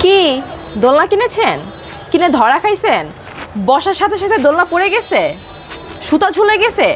কি দোলনা কিনেছেন? কিনে ধরা খাইছেন? বসার সাথে সাথে দোলনা পড়ে গেছে, সুতা ঝুলে গেছে,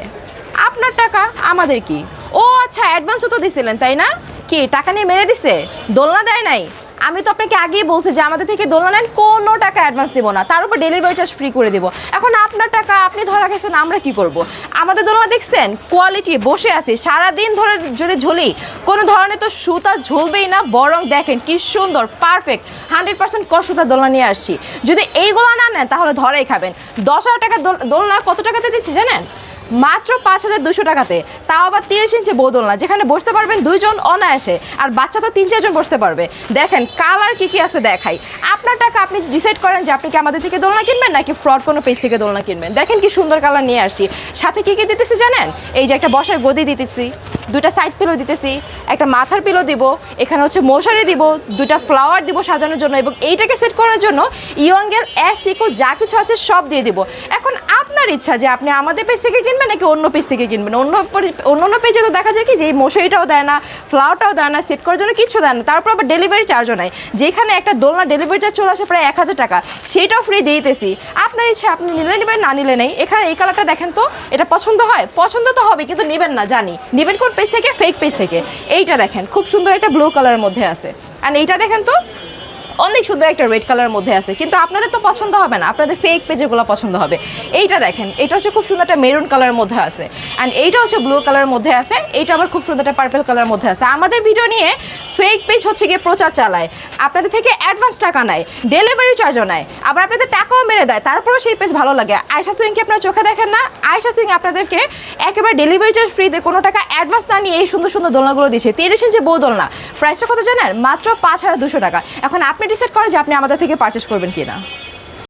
আপনার টাকা আমাদের কি? ও আচ্ছা, অ্যাডভান্সও তো দিছিলেন তাই না? কি টাকা নিয়ে মেরে দিছে? দোলনা দেয় নাই? আমি তো আপনাকে আগেই বলছি যে আমাদের থেকে দোলনা নেন, কোনো টাকা অ্যাডভান্স দেবো না, তার উপর ডেলিভারি চার্জ ফ্রি করে দেবো। এখন আপনার টাকা আপনি ধরা খেয়েছেন, আমরা কি করব? আমাদের দোলনা দেখছেন কোয়ালিটি, বসে আছি সারাদিন ধরে যদি ঝুলি কোনো ধরনের তো সুতা ঝুলবেই না, বরং দেখেন কি সুন্দর পারফেক্ট 100% ক সুতা দোলনা নিয়ে আসছি। যদি এইগুলো না নেন তাহলে ধরেই খাবেন। 10,000 টাকা দোলনা কত টাকাতে দিচ্ছি জানেন? মাত্র 5,200 টাকাতে, তাও আবার 30 ইঞ্চি বদলনা, যেখানে বসতে পারবেন 2 জন অনায়াসে, আর বাচ্চা তো 3-4 জন বসতে পারবে। দেখেন কালার কি কি আছে দেখাই। আপনার টাকা আপনি ডিসাইড করেন যে আপনি কি আমাদের থেকে দোলনা কিনবেন নাকি ফ্রড কোনো পেজ থেকে দোলনা কিনবেন। দেখেন কি সুন্দর কালার নিয়ে আসছি। সাথে কি কি দিতেছি জানেন? এই যে একটা বসার গদি দিতেছি, 2টা সাইড পিলো দিতেছি, একটা মাথার পিলো দিব, এখানে হচ্ছে মশারি দিব, 2টা ফ্লাওয়ার দিব সাজানোর জন্য, এবং এইটাকে সেট করার জন্য ইয়ঙ্গেল সিকো যা কিছু আছে সব দিয়ে দিব। এখন আপনার ইচ্ছা যে আপনি আমাদের পেজ থেকে কিনবেন নাকি অন্য পেজ থেকে কিনবেন। অন্য পেজে তো দেখা যায় কি যে এই মশারিটাও দেয় না, ফ্লাওয়ারটাও দেয় না, সেট করার জন্য কিছু দেয় না, তারপর আবার ডেলিভারি চার্জও নেয়। যেখানে একটা দোলনা ডেলিভারি চার্জ চলে আসে প্রায় 1,000 টাকা, সেইটাও ফ্রি দিতেছি। আপনার ইচ্ছা, আপনি নিলে নেবেন, না নিলে নেই। এখানে এই কালারটা দেখেন তো, এটা পছন্দ হয়? পছন্দ তো হবে, কিন্তু নেবেন না জানি। নেবেন কোন পেজ থেকে? ফেক পেজ থেকে। এইটা দেখেন খুব সুন্দর একটা ব্লু কালারের মধ্যে আছে, আর এইটা দেখেন তো অনেক সুন্দর একটা রেড কালারের মধ্যে আছে, কিন্তু আপনাদের তো পছন্দ হবে না, আপনাদের ফেক পেজেগুলো পছন্দ হবে। এইটা দেখেন, এটা হচ্ছে খুব সুন্দর একটা মেরুন কালারের মধ্যে আছে, অ্যান্ড এইটা হচ্ছে ব্লু কালারের মধ্যে আছে, এইটা আবার খুব সুন্দর একটা পার্পল কালারের মধ্যে আছে। আমাদের ভিডিও নিয়ে ফেক পেজ হচ্ছে গিয়ে প্রচার চালায়, আপনাদের থেকে অ্যাডভান্স টাকা নেয়, ডেলিভারি চার্জও নেয়, আবার আপনাদের টাকাও মেরে দেয়, তারপরেও সেই পেজ ভালো লাগে। আয়শা সুইং কি আপনারা চোখে দেখেন না? আয়শা সুইং আপনাদেরকে একেবারে ডেলিভারি চার্জ ফ্রি দিয়ে কোনো টাকা অ্যাডভান্স না নিয়ে এই সুন্দর সুন্দর দোলনাগুলো দিচ্ছে। 30 ইঞ্চি বউ দোলনা, প্রাইসটা কত জানেন? মাত্র 5,200 টাকা। এখন আপনি ডিসাইড করেন যে আপনি আমাদের থেকে পারচেস করবেন কিনা।